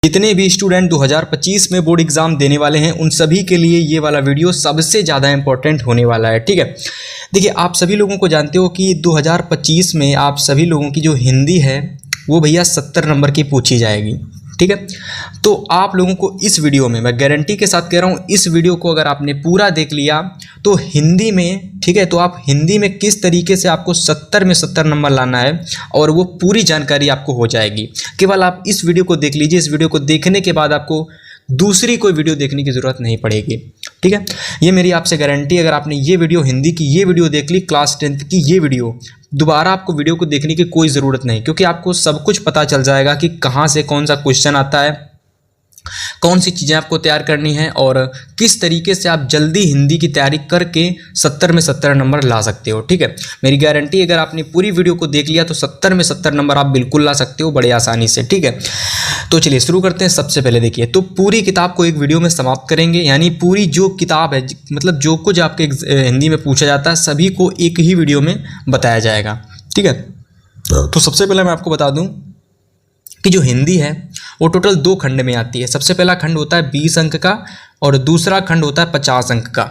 जितने भी स्टूडेंट 2025 में बोर्ड एग्जाम देने वाले हैं उन सभी के लिए ये वाला वीडियो सबसे ज़्यादा इंपॉर्टेंट होने वाला है। ठीक है, देखिए आप सभी लोगों को जानते हो कि 2025 में आप सभी लोगों की जो हिंदी है वो भैया 70 नंबर की पूछी जाएगी। ठीक है, तो आप लोगों को इस वीडियो में, मैं गारंटी के साथ कह रहा हूँ, इस वीडियो को अगर आपने पूरा देख लिया तो हिंदी में, ठीक है, तो आप हिंदी में किस तरीके से आपको 70 में 70 नंबर लाना है और वो पूरी जानकारी आपको हो जाएगी। केवल आप इस वीडियो को देख लीजिए, इस वीडियो को देखने के बाद आपको दूसरी कोई वीडियो देखने की ज़रूरत नहीं पड़ेगी। ठीक है, ये मेरी आपसे गारंटी। अगर आपने ये वीडियो, हिंदी की ये वीडियो देख ली, क्लास 10th की ये वीडियो, दोबारा आपको वीडियो को देखने की कोई ज़रूरत नहीं, क्योंकि आपको सब कुछ पता चल जाएगा कि कहाँ से कौन सा क्वेश्चन आता है, कौन सी चीज़ें आपको तैयार करनी है और किस तरीके से आप जल्दी हिंदी की तैयारी करके 70 में 70 नंबर ला सकते हो। ठीक है, मेरी गारंटी, अगर आपने पूरी वीडियो को देख लिया तो 70 में 70 नंबर आप बिल्कुल ला सकते हो बड़े आसानी से। ठीक है, तो चलिए शुरू करते हैं। सबसे पहले देखिए, तो पूरी किताब को एक वीडियो में समाप्त करेंगे, यानी पूरी जो किताब है, मतलब जो कुछ आपके हिंदी में पूछा जाता है सभी को एक ही वीडियो में बताया जाएगा। ठीक है, तो सबसे पहले मैं आपको बता दूं कि जो हिंदी है वो टोटल 2 खंड में आती है। सबसे पहला खंड होता है 20 अंक का और दूसरा खंड होता है 50 अंक का।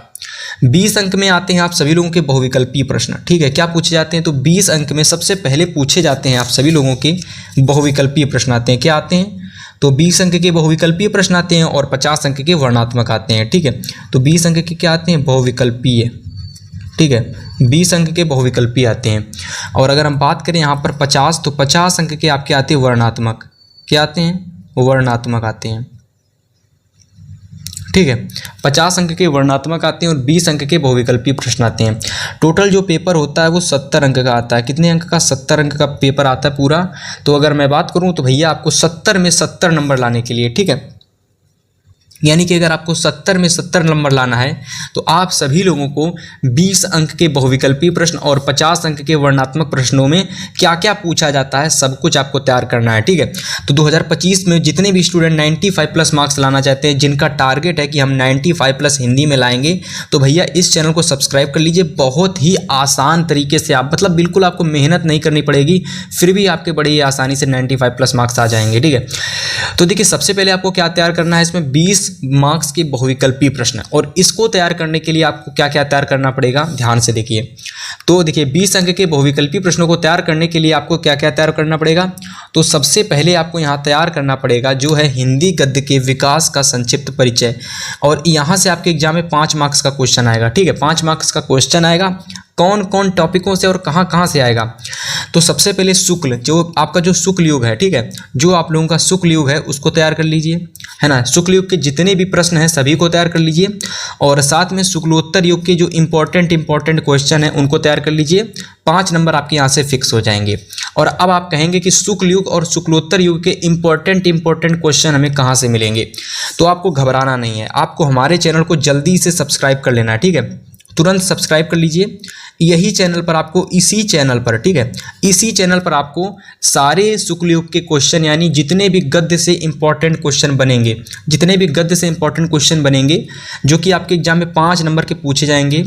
20 अंक में आते हैं आप सभी लोगों के बहुविकल्पीय प्रश्न। ठीक है, क्या पूछे जाते हैं, तो 20 अंक में सबसे पहले पूछे जाते हैं आप सभी लोगों के बहुविकल्पीय प्रश्न आते हैं। क्या आते हैं, तो 20 अंक के बहुविकल्पीय प्रश्न आते हैं और 50 अंक के वर्णात्मक आते हैं। ठीक है, तो 20 अंक के क्या आते हैं, बहुविकल्पीय। ठीक है, 20 अंक के बहुविकल्पीय आते हैं। और अगर हम बात करें यहाँ पर 50, तो 50 अंक के आपके आते हैं वर्णात्मक। क्या आते हैं, वर्णात्मक आते हैं। ठीक है, 50 अंक के वर्णात्मक आते हैं और 20 अंक के बहुविकल्पीय प्रश्न आते हैं। टोटल जो पेपर होता है वो 70 अंक का आता है। कितने अंक का, 70 अंक का पेपर आता है पूरा। तो अगर मैं बात करूं तो भैया आपको 70 में 70 नंबर लाने के लिए, ठीक है, यानी कि अगर आपको 70 में 70 नंबर लाना है तो आप सभी लोगों को 20 अंक के बहुविकल्पीय प्रश्न और 50 अंक के वर्णात्मक प्रश्नों में क्या क्या पूछा जाता है सब कुछ आपको तैयार करना है। ठीक है, तो 2025 में जितने भी स्टूडेंट 95 प्लस मार्क्स लाना चाहते हैं, जिनका टारगेट है कि हम 95 प्लस हिंदी में लाएंगे, तो भैया इस चैनल को सब्सक्राइब कर लीजिए। बहुत ही आसान तरीके से आप, मतलब बिल्कुल आपको मेहनत नहीं करनी पड़ेगी, फिर भी आपके बड़े ही आसानी से 95 प्लस मार्क्स आ जाएंगे। ठीक है, तो देखिए सबसे पहले आपको क्या तैयार करना है, इसमें 20 मार्क्स के बहुविकल्पीय प्रश्न, और इसको तैयार करने के लिए आपको क्या क्या तैयार करना पड़ेगा, ध्यान से देखिए। तो देखिए 20 अंक के बहुविकल्पीय प्रश्नों को तैयार करने के लिए आपको क्या क्या तैयार करना पड़ेगा, तो सबसे पहले आपको यहाँ तैयार करना पड़ेगा जो है हिंदी गद्य के विकास का संक्षिप्त परिचय। और यहाँ से आपके एग्जाम में 5 मार्क्स का क्वेश्चन आएगा। ठीक है, 5 मार्क्स का क्वेश्चन आएगा। कौन कौन टॉपिकों से और कहाँ कहाँ से आएगा, तो सबसे पहले शुक्ल, जो आपका जो शुक्ल युग है, ठीक है, जो आप लोगों का शुक्ल युग है उसको तैयार कर लीजिए, है ना। शुक्ल युग के जितने भी प्रश्न हैं सभी को तैयार कर लीजिए, और साथ में शुक्लोत्तर युग के जो इंपॉर्टेंट क्वेश्चन हैं उनको तैयार कर लीजिए। 5 नंबर आपके यहाँ से फिक्स हो जाएंगे। और अब आप कहेंगे कि शुक्ल युग और शुक्लोत्तर युग के इंपॉर्टेंट क्वेश्चन हमें कहाँ से मिलेंगे, तो आपको घबराना नहीं है, आपको हमारे चैनल को जल्दी से सब्सक्राइब कर लेना है। ठीक है, तुरंत सब्सक्राइब कर लीजिए। यही चैनल पर आपको, इसी चैनल पर, ठीक है, इसी चैनल पर आपको सारे शुक्ल युग के क्वेश्चन, यानी जितने भी गद्य से इंपॉर्टेंट क्वेश्चन बनेंगे, जितने भी गद्य से इंपॉर्टेंट क्वेश्चन बनेंगे जो कि आपके एग्जाम में 5 नंबर के पूछे जाएंगे,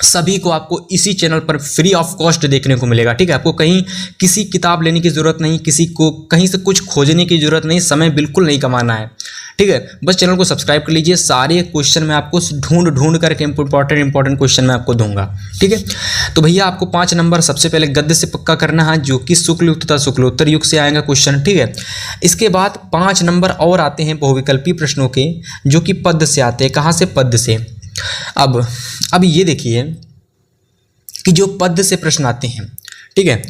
सभी को आपको इसी चैनल पर फ्री ऑफ कॉस्ट देखने को मिलेगा। ठीक है, आपको कहीं किसी किताब लेने की ज़रूरत नहीं, किसी को कहीं से कुछ खोजने की ज़रूरत नहीं, समय बिल्कुल नहीं कमाना है। ठीक है, बस चैनल को सब्सक्राइब कर लीजिए। सारे क्वेश्चन मैं आपको ढूंढ करके इंपॉर्टेंट क्वेश्चन मैं आपको दूंगा। ठीक है, तो भैया आपको 5 नंबर सबसे पहले गद्य से पक्का करना है, जो कि शुक्ल युग तथा शुक्लोत्तर युग से आएगा क्वेश्चन। ठीक है, इसके बाद 5 नंबर और आते हैं बहुविकल्पीय प्रश्नों के, जो कि पद से आते हैं। कहाँ से, पद से। अब ये देखिए कि जो पद से प्रश्न आते हैं, ठीक है,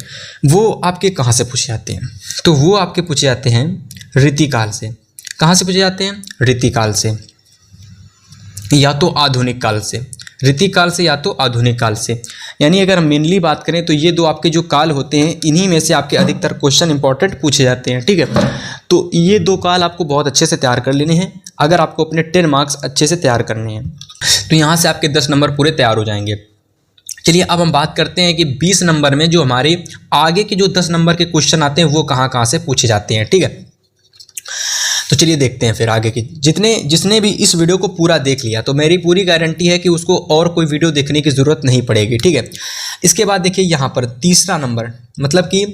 वो आपके कहाँ से पूछे जाते हैं, तो वो आपके पूछे जाते हैं रीतिकाल से। कहाँ से पूछे जाते हैं, रीतिकाल से, या तो आधुनिक काल से। रीतिकाल से या तो आधुनिक काल से, यानी अगर मेनली बात करें तो ये 2 आपके जो काल होते हैं, इन्हीं में से आपके अधिकतर क्वेश्चन इंपॉर्टेंट पूछे जाते हैं। ठीक है, तो ये 2 काल आपको बहुत अच्छे से तैयार कर लेने हैं अगर आपको अपने 10 मार्क्स अच्छे से तैयार करने हैं, तो यहाँ से आपके 10 नंबर पूरे तैयार हो जाएंगे। चलिए अब हम बात करते हैं कि 20 नंबर में जो हमारे आगे के जो 10 नंबर के क्वेश्चन आते हैं वो कहाँ कहाँ से पूछे जाते हैं। ठीक है, तो चलिए देखते हैं फिर आगे की। जिसने भी इस वीडियो को पूरा देख लिया तो मेरी पूरी गारंटी है कि उसको और कोई वीडियो देखने की ज़रूरत नहीं पड़ेगी। ठीक है, इसके बाद देखिए यहाँ पर तीसरा नंबर, मतलब कि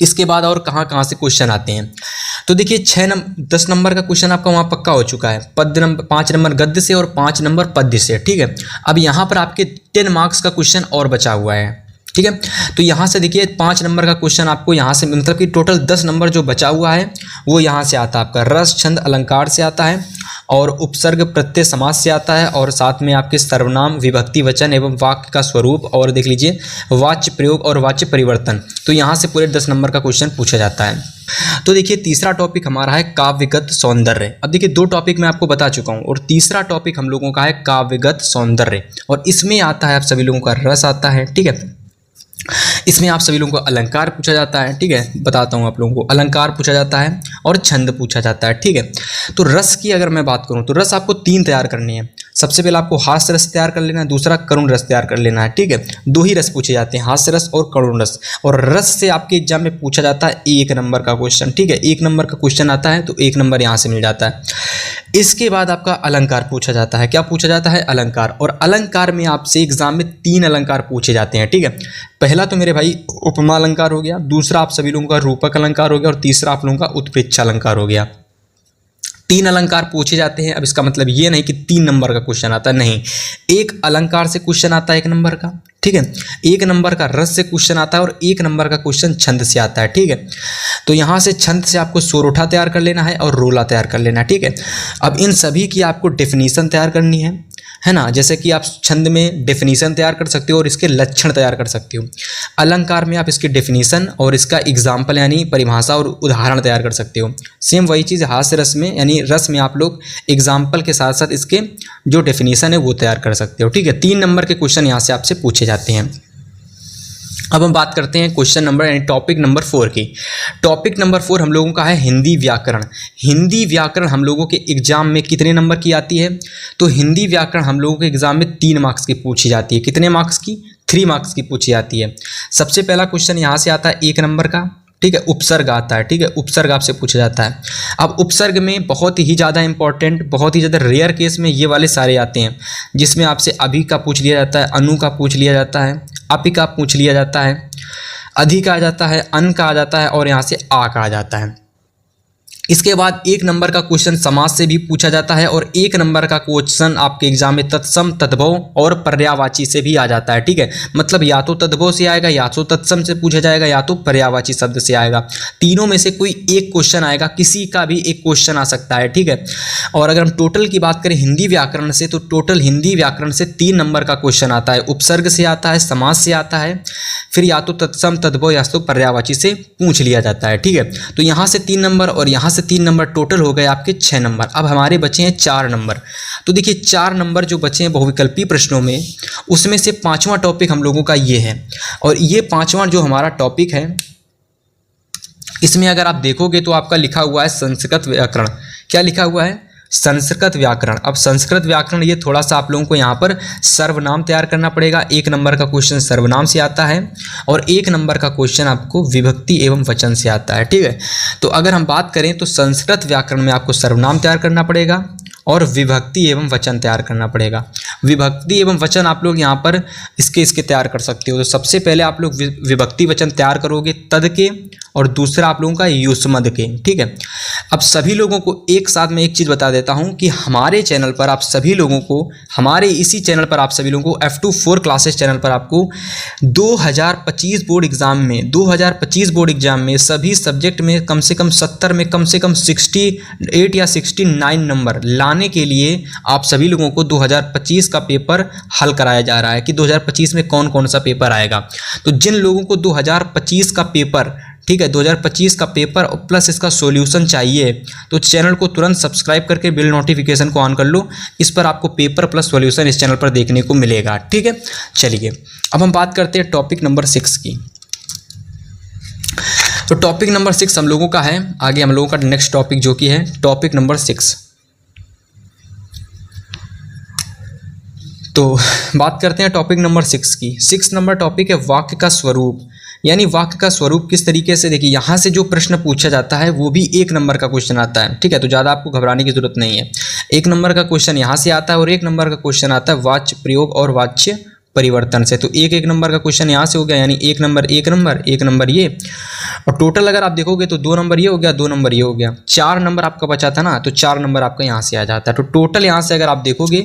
इसके बाद और कहाँ कहाँ से क्वेश्चन आते हैं, तो देखिए 10 नंबर का क्वेश्चन आपका वहाँ पक्का हो चुका है, पद नंबर 5 नंबर गद्य से और 5 नंबर पद्य से, ठीक है। अब यहाँ पर आपके 10 मार्क्स का क्वेश्चन और बचा हुआ है, ठीक है। तो यहाँ से देखिए 5 नंबर का क्वेश्चन आपको यहाँ से, मतलब कि टोटल 10 नंबर जो बचा हुआ है वो यहाँ से आता है आपका रस छंद अलंकार से आता है, और उपसर्ग प्रत्यय समास से आता है, और साथ में आपके सर्वनाम विभक्ति वचन एवं वाक्य का स्वरूप, और देख लीजिए वाच्य प्रयोग और वाच्य परिवर्तन। तो यहाँ से पूरे 10 नंबर का क्वेश्चन पूछा जाता है। तो देखिए तीसरा टॉपिक हमारा है काव्यगत सौंदर्य। अब देखिए 2 टॉपिक मैं आपको बता चुका हूँ, और तीसरा टॉपिक हम लोगों का है काव्यगत सौंदर्य, और इसमें आता है आप सभी लोगों का रस आता है, ठीक है। इसमें आप सभी लोगों को अलंकार पूछा जाता है, ठीक है, बताता हूँ आप लोगों को। अलंकार पूछा जाता है और छंद पूछा जाता है, ठीक है। तो रस की अगर मैं बात करूँ तो रस आपको 3 तैयार करनी है। सबसे पहले आपको हास्य रस तैयार कर लेना है, दूसरा करुण रस तैयार कर लेना है, ठीक है। 2 ही रस पूछे जाते हैं, हास्य रस और करुण रस, और रस से आपके एग्जाम में पूछा जाता है 1 नंबर का क्वेश्चन, ठीक है। 1 नंबर का क्वेश्चन आता है तो 1 नंबर यहाँ से मिल जाता है। इसके बाद आपका अलंकार पूछा जाता है। क्या पूछा जाता है? अलंकार। और अलंकार में आपसे एग्जाम में 3 अलंकार पूछे जाते हैं, ठीक है। पहला तो मेरे भाई उपमा अलंकार हो गया, दूसरा आप सभी लोगों का रूपक अलंकार हो गया, और तीसरा आप लोगों का उत्प्रेक्षा अलंकार हो गया। 3 अलंकार पूछे जाते हैं। अब इसका मतलब ये नहीं कि 3 नंबर का क्वेश्चन आता है, नहीं, 1 अलंकार से क्वेश्चन आता है 1 नंबर का, ठीक है। 1 नंबर का रस से क्वेश्चन आता है, और 1 नंबर का क्वेश्चन छंद से आता है, ठीक है। तो यहाँ से छंद से आपको सोरोठा तैयार कर लेना है और रोला तैयार कर लेना है, ठीक है। अब इन सभी की आपको डेफिनीशन तैयार करनी है ना। जैसे कि आप छंद में डेफिनीशन तैयार कर सकते हो और इसके लक्षण तैयार कर सकते हो। अलंकार में आप इसकी डेफिनीशन और इसका एग्जाम्पल यानी परिभाषा और उदाहरण तैयार कर सकते हो। सेम वही चीज़ हास्य रस में, यानी रस में आप लोग एग्जाम्पल के साथ साथ इसके जो डेफिनीशन है वो तैयार कर सकते हो, ठीक है। 3 नंबर के क्वेश्चन यहाँ से आपसे पूछे जाते हैं। अब हम बात करते हैं क्वेश्चन नंबर यानी टॉपिक नंबर 4 की। टॉपिक नंबर 4 हम लोगों का है हिंदी व्याकरण। हिंदी व्याकरण हम लोगों के एग्जाम में कितने नंबर की आती है? तो हिंदी व्याकरण हम लोगों के एग्जाम में 3 मार्क्स की पूछी जाती है। कितने मार्क्स की? 3 मार्क्स की पूछी जाती है। सबसे पहला क्वेश्चन यहाँ से आता है 1 नंबर का, ठीक है, उपसर्ग आता है, ठीक है, उपसर्ग आपसे पूछा जाता है। अब उपसर्ग में बहुत ही ज़्यादा इंपॉर्टेंट, बहुत ही ज़्यादा रेयर केस में ये वाले सारे आते हैं, जिसमें आपसे अभी का पूछ लिया जाता है, अनु का पूछ लिया जाता है, अपि का पूछ लिया जाता है, अधि का आ जाता है, अन का आ जाता है, और यहाँ से आ का आ जाता है। इसके बाद 1 नंबर का क्वेश्चन समास से भी पूछा जाता है, और 1 नंबर का क्वेश्चन आपके एग्जाम में तत्सम, तद्भव और पर्यायवाची से भी आ जाता है, ठीक है। मतलब या तो तद्भव से आएगा, या तो तत्सम से पूछा जाएगा, या तो पर्यायवाची शब्द से आएगा। तीनों में से कोई एक क्वेश्चन आएगा, किसी का भी एक क्वेश्चन आ सकता है, ठीक है। और अगर हम टोटल की बात करें हिंदी व्याकरण से, तो टोटल हिंदी व्याकरण से 3 नंबर का क्वेश्चन आता है। उपसर्ग से आता है, समास से आता है, फिर या तो तत्सम, तद्भव या तो पर्यायवाची से पूछ लिया जाता है, ठीक है। तो यहाँ से 3 नंबर और यहाँ से 3 नंबर, टोटल हो गए आपके 6 नंबर। अब हमारे बचे हैं 4 नंबर। तो देखिए 4 नंबर जो बचे हैं बहुविकल्पी प्रश्नों में, उसमें से 5वां टॉपिक हम लोगों का ये है। और ये 5वां जो हमारा टॉपिक है, इसमें अगर आप देखोगे तो आपका लिखा हुआ है संस्कृत व्याकरण। क्या लिखा हुआ है? संस्कृत व्याकरण। अब संस्कृत व्याकरण ये थोड़ा सा आप लोगों को यहाँ पर सर्वनाम तैयार करना पड़ेगा। 1 नंबर का क्वेश्चन सर्वनाम से आता है, और 1 नंबर का क्वेश्चन आपको विभक्ति एवं वचन से आता है, ठीक है। तो अगर हम बात करें तो संस्कृत व्याकरण में आपको सर्वनाम तैयार करना पड़ेगा और विभक्ति एवं वचन तैयार करना पड़ेगा। विभक्ति एवं वचन आप लोग यहाँ पर इसके तैयार कर सकते हो। तो सबसे पहले आप लोग विभक्ति वचन तैयार करोगे तद के, और दूसरा आप लोगों का युष्मद के, ठीक है। अब सभी लोगों को एक साथ मैं एक चीज़ बता देता हूँ कि हमारे चैनल पर आप सभी लोगों को, हमारे इसी चैनल पर आप सभी लोगों को F2 क्लासेस चैनल पर आपको 2025 बोर्ड एग्जाम में, 2025 बोर्ड एग्जाम में सभी सब्जेक्ट में कम से कम 70 में कम से कम 68 या 69 नंबर लाने के लिए आप सभी लोगों को 2025 का पेपर हल कराया जा रहा है कि 2025 में कौन कौन सा पेपर आएगा। तो जिन लोगों को 2025 का पेपर, ठीक है, 2025 का पेपर प्लस इसका सॉल्यूशन चाहिए, तो चैनल को तुरंत सब्सक्राइब करके बिल नोटिफिकेशन को ऑन कर लो। इस पर आपको पेपर प्लस सॉल्यूशन इस चैनल पर देखने को मिलेगा, ठीक है। चलिए अब हम बात करते हैं टॉपिक नंबर 6 की। तो टॉपिक नंबर 6 हम लोगों का है, आगे हम लोगों का नेक्स्ट टॉपिक जो कि है टॉपिक नंबर 6। तो बात करते हैं टॉपिक नंबर 6 की। 6 नंबर टॉपिक है वाक्य का स्वरूप, यानी वाक्य का स्वरूप किस तरीके से। देखिए यहाँ से जो प्रश्न पूछा जाता है वो भी 1 नंबर का क्वेश्चन आता है, ठीक है। तो ज़्यादा आपको घबराने की जरूरत नहीं है। 1 नंबर का क्वेश्चन यहाँ से आता है, और 1 नंबर का क्वेश्चन आता है वाच्य प्रयोग और वाच्य परिवर्तन से। तो एक नंबर का क्वेश्चन यहाँ से हो गया, यानी एक नंबर ये, और टोटल अगर आप देखोगे तो 2 नंबर ये हो गया, 2 नंबर ये हो गया, 4 नंबर आपका बचा था ना, तो 4 नंबर आपका यहाँ से आ जाता है। तो टोटल यहाँ से अगर आप देखोगे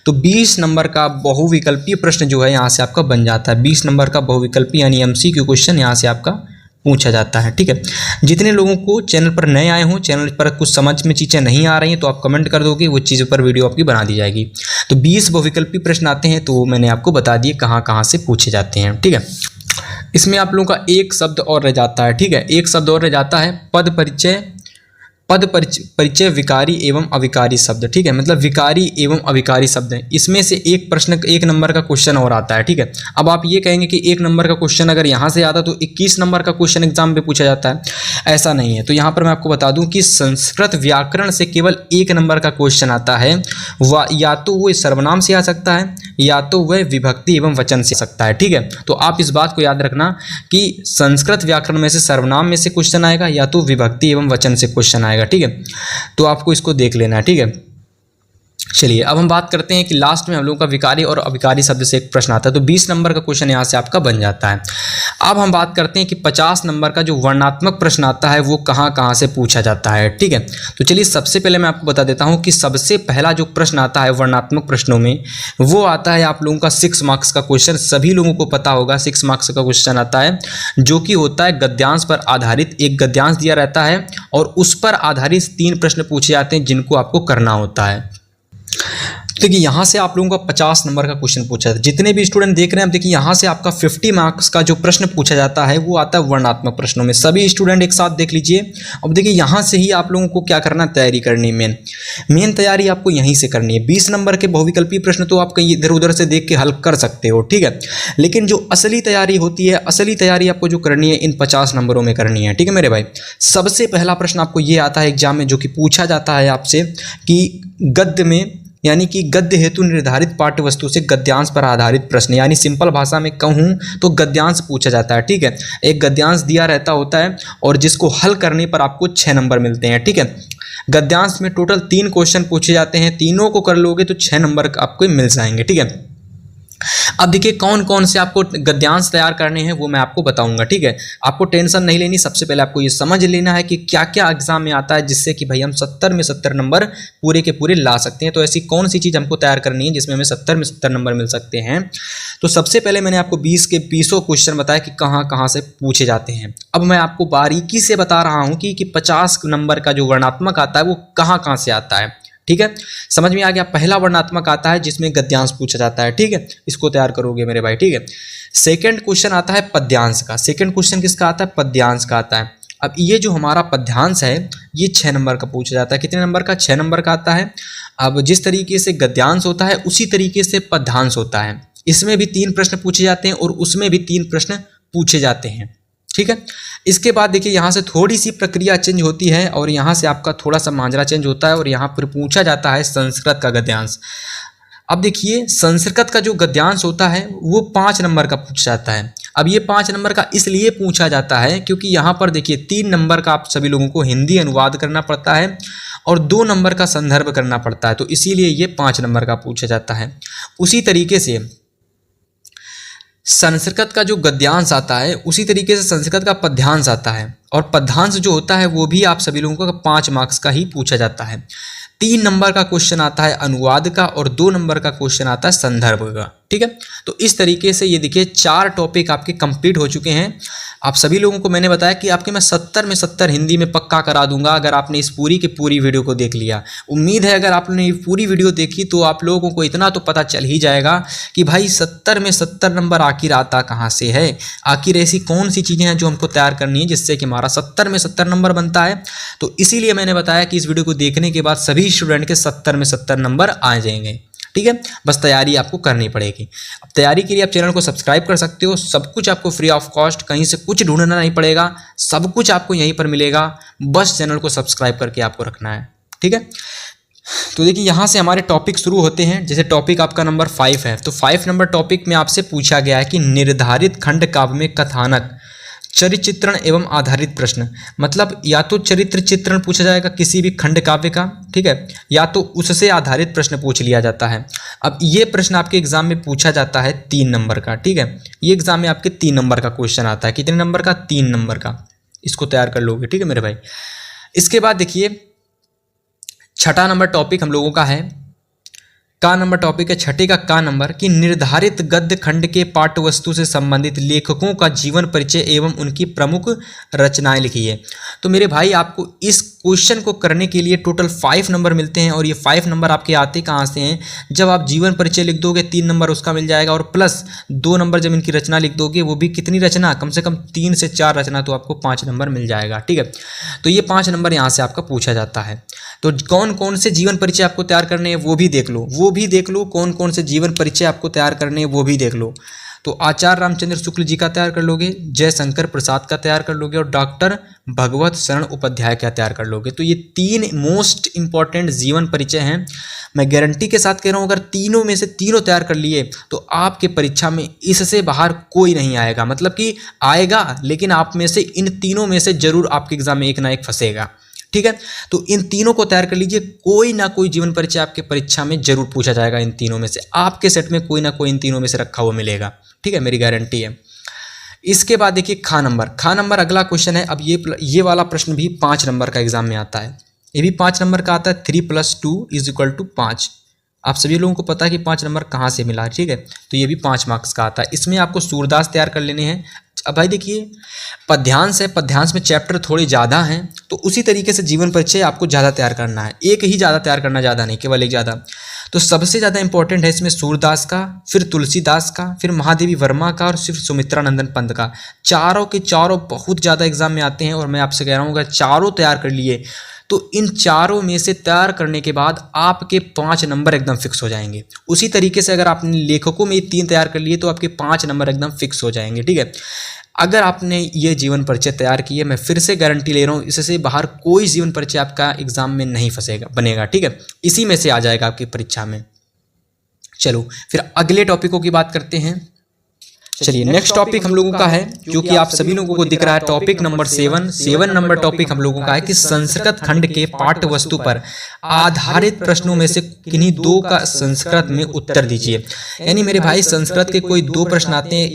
तो 20 नंबर का बहुविकल्पीय प्रश्न जो है यहाँ से आपका बन जाता है। 20 नंबर का बहुविकल्पीय यानी MCQ क्वेश्चन यहाँ से आपका पूछा जाता है। ठीक है, जितने लोगों को चैनल पर नए आए हों, चैनल पर कुछ समझ में चीज़ें नहीं आ रही हैं, तो आप कमेंट कर दोगे, वो चीज़ों पर वीडियो आपकी बना दी जाएगी। तो 20 बहुविकल्पी प्रश्न आते हैं, तो मैंने आपको बता दिए कहाँ कहाँ से पूछे जाते हैं। ठीक है, इसमें आप लोगों का एक शब्द और रह जाता है। ठीक है, एक शब्द और रह जाता है, पद परिचय विकारी एवं अविकारी शब्द। ठीक है, मतलब विकारी एवं अविकारी शब्द है। इसमें से एक प्रश्न 1 नंबर का क्वेश्चन और आता है। ठीक है, अब आप ये कहेंगे कि 1 नंबर का क्वेश्चन अगर यहाँ से आता तो 21 नंबर का क्वेश्चन एग्जाम में पूछा जाता है, ऐसा नहीं है। तो यहाँ पर मैं आपको बता दूं कि संस्कृत व्याकरण से केवल 1 नंबर का क्वेश्चन आता है, वह या तो वो सर्वनाम से आ सकता है या तो वह विभक्ति एवं वचन से आ सकता है। ठीक है, तो आप इस बात को याद रखना कि संस्कृत व्याकरण में से सर्वनाम में से क्वेश्चन आएगा या तो विभक्ति एवं वचन से क्वेश्चन आएगा। ठीक है, तो आपको इसको देख लेना है। ठीक है, चलिए अब हम बात करते हैं कि लास्ट में हम लोगों का विकारी और अविकारी शब्द से एक प्रश्न आता है, तो 20 नंबर का क्वेश्चन यहाँ से आपका बन जाता है। अब हम बात करते हैं कि 50 नंबर का जो वर्णात्मक प्रश्न आता है वो कहाँ कहाँ से पूछा जाता है। ठीक है, तो चलिए सबसे पहले मैं आपको बता देता हूँ कि सबसे पहला जो प्रश्न आता है वर्णात्मक प्रश्नों में, वो आता है आप लोगों का 6 मार्क्स का क्वेश्चन। सभी लोगों को पता होगा 6 मार्क्स का क्वेश्चन आता है, जो कि होता है गद्यांश पर आधारित। एक गद्यांश दिया रहता है और उस पर आधारित 3 प्रश्न पूछे जाते हैं जिनको आपको करना होता है। देखिए यहाँ से आप लोगों का 50 नंबर का क्वेश्चन पूछा जाता है। जितने भी स्टूडेंट देख रहे हैं, अब देखिए यहाँ से आपका 50 मार्क्स का जो प्रश्न पूछा जाता है वो आता है वर्णात्मक प्रश्नों में। सभी स्टूडेंट एक साथ देख लीजिए। अब देखिए यहाँ से ही आप लोगों को क्या करना, तैयारी करनी है। मेन तैयारी आपको यहीं से करनी है। 20 नंबर के बहुविकल्पीय प्रश्न तो आप कहीं इधर उधर से देख के हल कर सकते हो। ठीक है, लेकिन जो असली तैयारी होती है, असली तैयारी आपको जो करनी है इन 50 नंबरों में करनी है। ठीक है मेरे भाई, सबसे पहला प्रश्न आपको ये आता है एग्जाम में, जो कि पूछा जाता है आपसे कि गद्य में, यानी कि गद्य हेतु निर्धारित पाठ्य वस्तु से गद्यांश पर आधारित प्रश्न, यानी सिंपल भाषा में कहूँ तो गद्यांश पूछा जाता है। ठीक है, एक गद्यांश दिया रहता होता है और जिसको हल करने पर आपको 6 नंबर मिलते हैं। ठीक है, गद्यांश में टोटल 3 क्वेश्चन पूछे जाते हैं, तीनों को कर लोगे तो 6 नंबर आपको मिल जाएंगे। ठीक है, अब देखिए कौन कौन से आपको गद्यांश तैयार करने हैं वो मैं आपको बताऊंगा। ठीक है, आपको टेंशन नहीं लेनी। सबसे पहले आपको ये समझ लेना है कि क्या क्या एग्जाम में आता है, जिससे कि भाई हम 70 में 70 नंबर पूरे के पूरे ला सकते हैं। तो ऐसी कौन सी चीज़ हमको तैयार करनी है जिसमें हमें 70 में 70 नंबर मिल सकते हैं। तो सबसे पहले मैंने आपको 20 के 20 क्वेश्चन बताया कि कहाँ कहाँ से पूछे जाते हैं। अब मैं आपको बारीकी से बता रहा हूँ कि 50 नंबर का जो वर्णात्मक आता है वो कहाँ कहाँ से आता है। ठीक है, समझ में आ गया। पहला वर्णात्मक आता है जिसमें गद्यांश पूछा जाता है। ठीक है, इसको तैयार करोगे मेरे भाई। ठीक है, सेकंड क्वेश्चन आता है पद्यांश का। सेकंड क्वेश्चन किसका आता है, पद्यांश का आता है। अब ये जो हमारा पद्यांश है ये 6 नंबर का पूछा जाता है। कितने नंबर का, 6 नंबर का आता है। अब जिस तरीके से गद्यांश होता है उसी तरीके से पद्यांश होता है। इसमें भी 3 प्रश्न पूछे जाते हैं और उसमें भी 3 प्रश्न पूछे जाते हैं। ठीक है, इसके बाद देखिए यहाँ से थोड़ी सी प्रक्रिया चेंज होती है और यहाँ से आपका थोड़ा सा मांजरा चेंज होता है और यहाँ पर पूछा जाता है संस्कृत का गद्यांश। अब देखिए संस्कृत का जो गद्यांश होता है वो 5 नंबर का पूछा जाता है। अब ये 5 नंबर का इसलिए पूछा जाता है क्योंकि यहाँ पर देखिए 3 नंबर का आप सभी लोगों को हिंदी अनुवाद करना पड़ता है और 2 नंबर का संदर्भ करना पड़ता है, तो इसीलिए ये 5 नंबर का पूछा जाता है। उसी तरीके से संस्कृत का जो गद्यांश आता है उसी तरीके से संस्कृत का पद्यांश आता है, और पद्यांश जो होता है वो भी आप सभी लोगों को 5 मार्क्स का ही पूछा जाता है। 3 नंबर का क्वेश्चन आता है अनुवाद का और 2 नंबर का क्वेश्चन आता है संदर्भ का। ठीक है, तो इस तरीके से ये देखिए 4 टॉपिक आपके कंप्लीट हो चुके हैं। आप सभी लोगों को मैंने बताया कि आपके मैं 70 में 70 हिंदी में पक्का करा दूंगा अगर आपने इस पूरी की पूरी वीडियो को देख लिया। उम्मीद है अगर आपने ये पूरी वीडियो देखी तो आप लोगों को इतना तो पता चल ही जाएगा कि भाई 70 में 70 नंबर आखिर आता कहाँ से है, आखिर ऐसी कौन सी चीज़ें हैं जो हमको तैयार करनी है जिससे कि हमारा 70 में 70 नंबर बनता है। तो इसीलिए मैंने बताया कि इस वीडियो को देखने के बाद सभी स्टूडेंट के 70 में 70 नंबर आ जाएंगे। ठीक है, बस तैयारी आपको करनी पड़ेगी। अब तैयारी के लिए आप चैनल को सब्सक्राइब कर सकते हो। सब कुछ आपको फ्री ऑफ कॉस्ट, कहीं से कुछ ढूंढना नहीं पड़ेगा, सब कुछ आपको यहीं पर मिलेगा। बस चैनल को सब्सक्राइब करके आपको रखना है। ठीक है, तो देखिए यहाँ से हमारे टॉपिक शुरू होते हैं। जैसे टॉपिक आपका नंबर 5 है, तो 5 नंबर टॉपिक में आपसे पूछा गया है कि निर्धारित खंड काव्य में कथानक चरित्र चित्रण एवं आधारित प्रश्न, मतलब या तो चरित्र चित्रण पूछा जाएगा किसी भी खंड काव्य का, ठीक है, या तो उससे आधारित प्रश्न पूछ लिया जाता है। अब ये प्रश्न आपके एग्जाम में पूछा जाता है 3 नंबर का, ठीक है, ये एग्जाम में आपके 3 नंबर का क्वेश्चन आता है। कितने नंबर का? 3 नंबर का। इसको तैयार कर लोगे, ठीक है मेरे भाई। इसके बाद देखिए छठा नंबर टॉपिक हम लोगों का है, का नंबर टॉपिक है छठे का का नंबर कि निर्धारित गद्य खंड के पाठ्य वस्तु से संबंधित लेखकों का जीवन परिचय एवं उनकी प्रमुख रचनाएं लिखिए। तो मेरे भाई आपको इस क्वेश्चन को करने के लिए टोटल 5 नंबर मिलते हैं, और ये 5 नंबर आपके आते कहाँ से हैं? जब आप जीवन परिचय लिख दोगे 3 नंबर उसका मिल जाएगा, और प्लस 2 नंबर जब इनकी रचना लिख दोगे, वो भी कितनी रचना, कम से कम 3 से 4 रचना, तो आपको 5 नंबर मिल जाएगा, ठीक है। तो ये 5 नंबर यहाँ से आपका पूछा जाता है। तो कौन कौन से जीवन परिचय आपको तैयार करने हैं वो भी देख लो, कौन कौन से जीवन परिचय आपको तैयार करने हैं वो भी देख लो। तो आचार्य रामचंद्र शुक्ल जी का तैयार कर लोगे, जयशंकर प्रसाद का तैयार कर लोगे, और डॉक्टर भगवत शरण उपाध्याय का तैयार कर लोगे। तो ये 3 मोस्ट इंपॉर्टेंट जीवन परिचय हैं। मैं गारंटी के साथ कह रहा हूँ, अगर तीनों में से तीनों तैयार कर लिए तो आपके परीक्षा में इससे बाहर कोई नहीं आएगा, मतलब कि आएगा लेकिन आप में से इन तीनों में से जरूर आपके एग्जाम में एक ना एक फंसेगा, ठीक है। तो इन तीनों को तैयार कर लीजिए, कोई ना कोई जीवन परिचय आपके परीक्षा में जरूर पूछा जाएगा। इन तीनों में से आपके सेट में कोई ना कोई इन तीनों में से रखा हुआ मिलेगा, ठीक है, मेरी गारंटी है। इसके बाद देखिए खा नंबर अगला क्वेश्चन है। अब ये वाला प्रश्न भी 5 नंबर का एग्जाम में आता है, ये भी 5 नंबर का आता है। 3 + 2 = 5। आप सभी लोगों को पता है कि 5 नंबर कहाँ से मिला, ठीक है। तो ये भी 5 मार्क्स का आता है। इसमें आपको सूरदास तैयार कर लेने हैं। अब भाई देखिए पद्यांश है, पद्यांश में चैप्टर थोड़े ज़्यादा हैं, तो उसी तरीके से जीवन परिचय आपको ज़्यादा तैयार करना है, एक ही ज़्यादा तैयार करना, ज़्यादा नहीं, केवल एक ज़्यादा। तो सबसे ज़्यादा इंपॉर्टेंट है इसमें सूरदास का, फिर तुलसीदास का, फिर महादेवी वर्मा का, और फिर सुमित्रानंदन पंत का। चारों के चारों बहुत ज़्यादा एग्जाम में आते हैं, और मैं आपसे कह रहा हूँ अगर चारों तैयार कर लिए तो इन चारों में से तैयार करने के बाद आपके 5 नंबर एकदम फिक्स हो जाएंगे। उसी तरीके से अगर आपने लेखकों में 3 तैयार कर लिए तो आपके 5 नंबर एकदम फिक्स हो जाएंगे, ठीक है। अगर आपने ये जीवन परिचय तैयार किए, मैं फिर से गारंटी ले रहा हूँ, इससे बाहर कोई जीवन परिचय आपका एग्जाम में नहीं फंसेगा, बनेगा, ठीक है, इसी में से आ जाएगा आपकी परीक्षा में। चलो फिर अगले टॉपिकों की बात करते हैं। चलिए नेक्स्ट टॉपिक हम लोगों का है, जो कि आप सभी लोगों को दिख रहा है, टॉपिक नंबर 7 नंबर टॉपिक हम लोगों का है कि संस्कृत खंड के पाठ्य वस्तु पर आधारित प्रश्नों में से किन्हीं 2 का संस्कृत में उत्तर दीजिए। यानी मेरे भाई संस्कृत के कोई 2 प्रश्न आते हैं,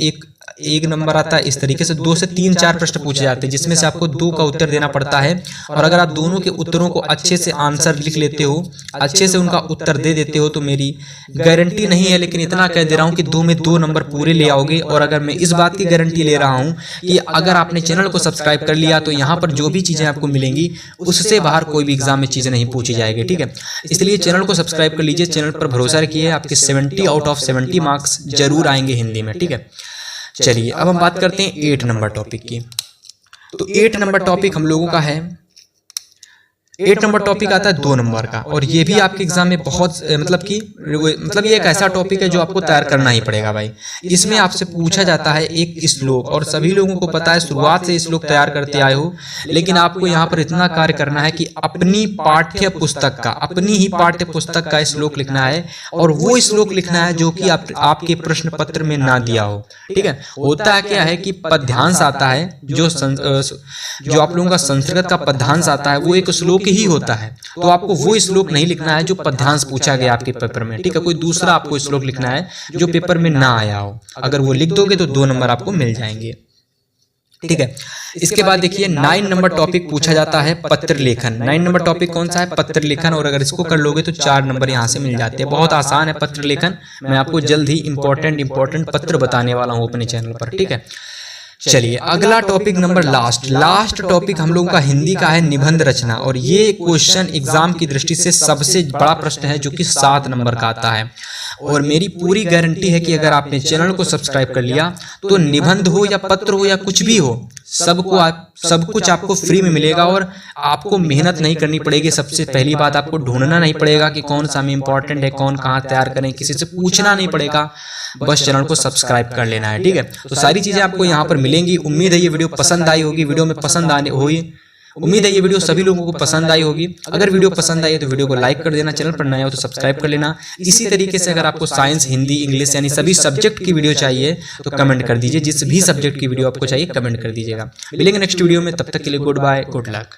एक नंबर आता है, इस तरीके से 2 से 3-4 प्रश्न पूछे जाते हैं, जिसमें से आपको 2 का उत्तर देना पड़ता है। और अगर आप दोनों के उत्तरों को अच्छे से आंसर लिख लेते हो, अच्छे से उनका उत्तर दे देते हो, तो मेरी गारंटी नहीं है लेकिन इतना कह दे रहा हूँ कि 2 में 2 नंबर पूरे ले आओगे। और अगर मैं इस बात की गारंटी ले रहा हूँ कि अगर आपने चैनल को सब्सक्राइब कर लिया तो यहाँ पर जो भी चीज़ें आपको मिलेंगी उससे बाहर कोई भी एग्जाम में चीज़ें नहीं पूछी जाएगी, ठीक है। इसलिए चैनल को सब्सक्राइब कर लीजिए, चैनल पर भरोसा रखिए, आपके 70 आउट ऑफ 70 मार्क्स जरूर आएंगे हिंदी में, ठीक है। चलिए अब हम बात करते हैं 8 नंबर टॉपिक की। तो 8 नंबर टॉपिक हम लोगों का है, 8 नंबर टॉपिक आता है 2 नंबर का, और ये भी आपके एग्जाम में बहुत मतलब ये एक ऐसा टॉपिक है जो आपको तैयार करना ही पड़ेगा भाई। इसमें आपसे पूछा जाता है एक श्लोक, और सभी लोगों को पता है शुरुआत से श्लोक तैयार करते आए हो, लेकिन आपको यहाँ पर इतना कार्य करना है कि अपनी पाठ्य पुस्तक का, अपनी ही पाठ्य पुस्तक का श्लोक लिखना है, और वो श्लोक लिखना है जो कि आपके प्रश्न पत्र में ना दिया हो, ठीक है। होता क्या है कि पद्यांश आता है, जो आप लोगों का संस्कृत का पद्यांश आता है वो एक श्लोक ही होता है, तो आपको वो श्लोक नहीं लिखना है जो पद्यांश पूछा गया आपके पेपर में, ठीक है। कोई दूसरा आपको श्लोक लिखना है जो पेपर में ना आया हो। अगर वो लिख दोगे तो 2 नंबर आपको मिल जाएंगे, ठीक है। इसके बाद देखिए 9 नंबर टॉपिक पूछा जाता है पत्र लेखन। 9 नंबर टॉपिक कौन सा है? पत्र लेखन। और अगर इसको कर लोगे तो 4 नंबर यहाँ से मिल जाते हैं। बहुत आसान है पत्र लेखन, मैं आपको जल्द ही इंपॉर्टेंट पत्र बताने वाला हूँ अपने चैनल पर, ठीक है। चलिए अगला टॉपिक नंबर लास्ट टॉपिक हम लोगों का हिंदी का है निबंध रचना, और ये क्वेश्चन एग्जाम की दृष्टि से सबसे बड़ा प्रश्न है जो कि 7 नंबर का आता है। और मेरी पूरी गारंटी है कि अगर आपने चैनल को सब्सक्राइब कर लिया तो निबंध हो या पत्र हो या कुछ भी हो, सब कुछ आपको फ्री में मिलेगा, और आपको मेहनत नहीं करनी पड़ेगी। सबसे पहली बात, आपको ढूंढना नहीं पड़ेगा कि कौन सा में इंपॉर्टेंट है, कौन कहाँ तैयार करें, किसी से पूछना नहीं पड़ेगा, बस चैनल को सब्सक्राइब कर लेना है, ठीक है। तो सारी चीज़ें आपको यहाँ पर मिलेंगी। उम्मीद है ये वीडियो पसंद आई होगी। वीडियो में पसंद उम्मीद है ये वीडियो सभी लोगों को पसंद आई होगी। अगर वीडियो पसंद आई है तो वीडियो को लाइक कर देना, चैनल पर नया हो तो सब्सक्राइब कर लेना। इसी तरीके से अगर आपको साइंस, हिंदी, इंग्लिश यानी सभी सब्जेक्ट की वीडियो चाहिए तो कमेंट कर दीजिए। जिस भी सब्जेक्ट की वीडियो आपको चाहिए कमेंट कर दीजिएगा। मिलेंगे नेक्स्ट वीडियो में, तब तक के लिए गुड बाय, गुड लक।